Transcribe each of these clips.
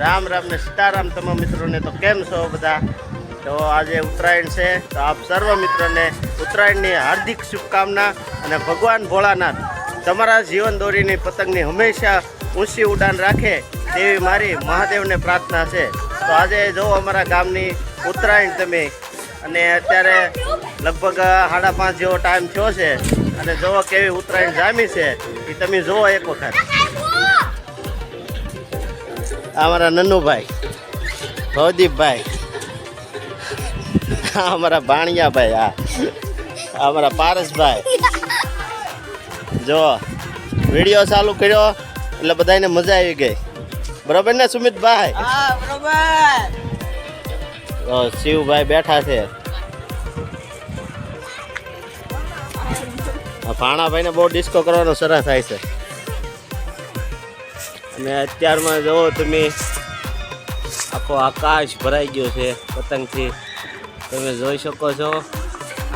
રામ રામ ને સીતારામ તમામ મિત્રોને. તો કેમ છો બધા? તો આજે ઉત્તરાયણ છે, તો આપ સર્વ મિત્રોને ઉત્તરાયણની હાર્દિક શુભકામના અને ભગવાન ભોળાનાથ તમારા જીવન દોરીની પતંગની હંમેશા ઊંચી ઉડાન રાખે તેવી મારી મહાદેવને પ્રાર્થના છે. તો આજે જો અમારા ગામની ઉત્તરાયણ તમે, અને અત્યારે લગભગ 5:30 જેવો ટાઈમ થયો છે, અને જુઓ કેવી ઉત્તરાયણ જામી છે એ તમે જુઓ એક વખત. અમારા નન્નુભાઈ, ભવદીપભાઈ, અમારા ભાણિયાભાઈ, અમારા પારસભાઈ. જો વિડીયો ચાલુ કર્યો એટલે બધાને મજા આવી ગઈ. બરોબર ને સુમિતભાઈ? બરોબર. શિવભાઈ બેઠા છે. ભાણાભાઈને બહુ ડિસ્કો કરવાનો સરસ થાય છે. અને અત્યારમાં જુઓ તમે, આખો આકાશ ભરાઈ ગયો છે પતંગથી, તમે જોઈ શકો છો.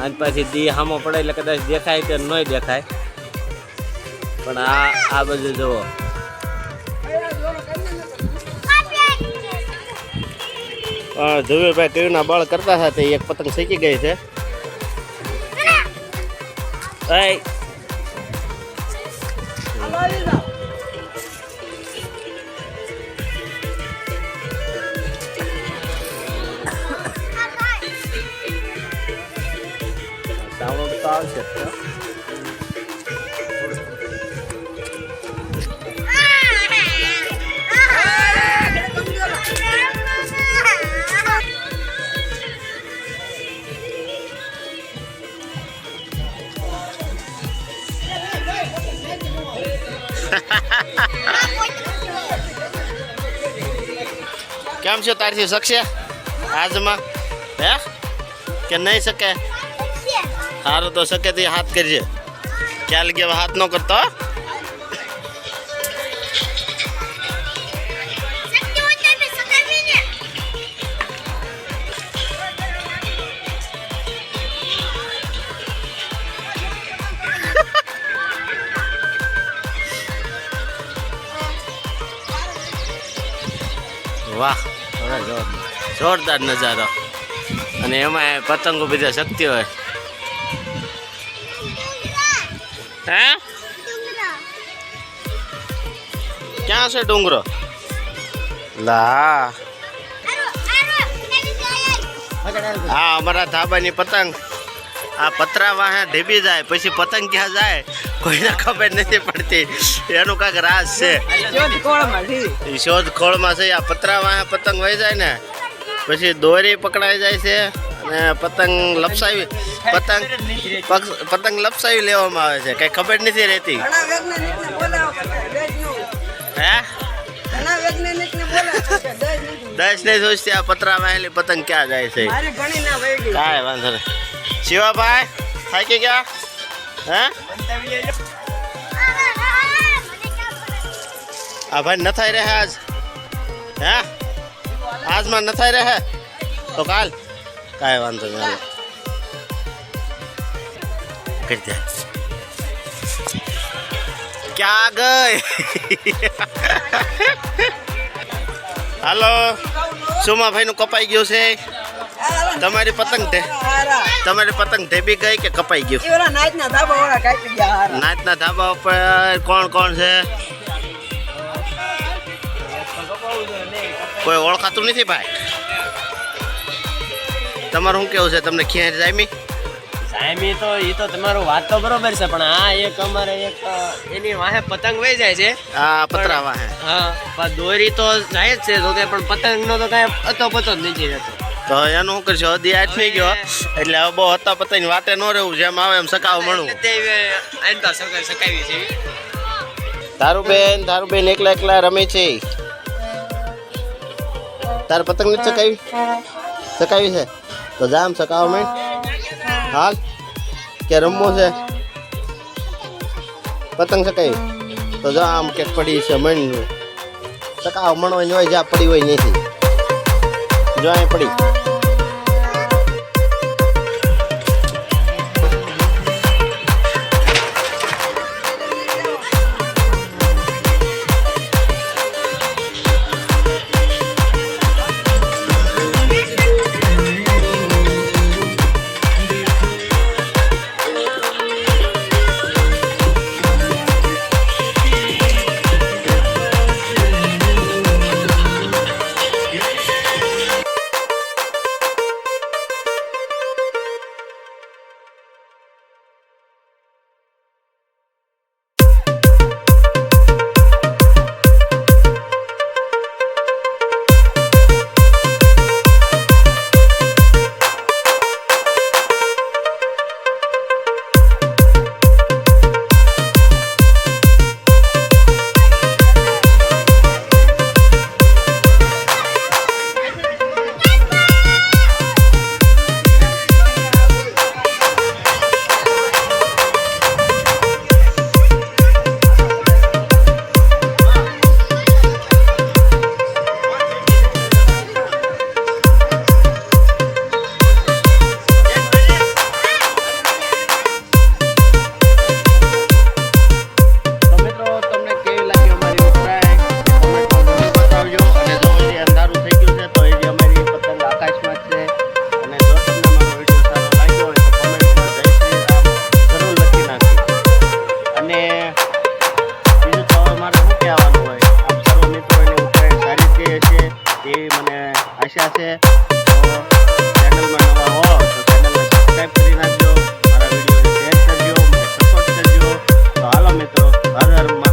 આજ પાછી દી હામો પડે એટલે કદાચ દેખાય કે નહીં દેખાય, પણ આ બધું જુઓ. ધુવીરભાઈ કયુંના બળ કરતા હતા તે એક પતંગ શીખી ગઈ છે. સાઉન્ડ તો આવશે. કેમ છે તારથી શકશે આજમાં? હે કે નહીં શકે? સારું તો શકે તે હાથ કરજે. ખ્યાલ કે હાથ ન કરતો. વાહ, જોરદાર નજારો. અને એમાં પતંગો બધા શક્તિ હોય. હે ક્યાં છે ડુંગરો? લા હા, અમારા ધાબાની પતંગ આ પતરા વાહે ઢેબી જાય, પછી પતંગ ક્યાં જાય કોઈને ખબર નથી પડતી. એનું કાંઈક રાજ છે, એ શોધખોળમાં છે. આ પતરા વાહે પતંગ વહી જાય ને, પછી દોરી પકડાઈ જાય છે, અને પતંગ લપસાવી પતંગ લપસાવી લેવામાં આવે છે. કઈ ખબર નથી રહેતી. હે દસ ને સોચતી આ પતરા વાહેલી પતંગ ક્યાં જાય છે. કાંઈ વાંધો નહીં. શિવાભાઈ થાકી ગયા? હે આ ભાઈ નથાઈ રહે આજ? હે આજમાં નથાઈ રહે તો કાલ કાંઈ વાંધો નહીં. કરી દે. ક્યાં ગઈ? હાલો, સુમાભાઈ નું કપાઈ ગયું છે. તમારી પતંગ ઢેબી ગઈ કે કપાઈ ગયું? નાચના ધાબા ઉપર કોણ કોણ છે? કોઈ ઓળખાતું નથી ભાઈ. તમારું શું કેવું છે? તમને ખેંચ જામી? સાયમી તો એ તો તમારું વાત તો બરોબર છે, પણ આ એક અમારે એક એની વાહે પતંગ વહી જાય છે. આ પતરા વાહે હા, દોરી તો જાય જ છે તો કે, પણ પતંગનો તો કાંઈ અતો પતો જ નથી રહેતો. તો એનું શું કરશો? હદી આજ થઈ ગયો એટલે હવે બહુ હતા પતંગ વાતે ન રહેવું, જેમ આવે એમ સકાવ મળવું. સકાવી છે. તારુબેન એકલા રમે છે. તારે પતંગ નથી સકાવી છે તો જામ સકાવ મેં હાલ કે રમવું છે. પતંગ સકાવી તો જો આમ કે પડી છે મણ સકાવ મણવાની હોય, જ્યાં પડી હોય નથી. જો અહીં પડી. મને આશા છે. તો ચેનલમાં નવા હો તો ચેનલને સબસ્ક્રાઈબ કરી નાખજો, મારા વિડીયોને શેર કરજો, મને સપોર્ટ કરજો. તો હાલો મિત્રો, હર હર મહાદેવ.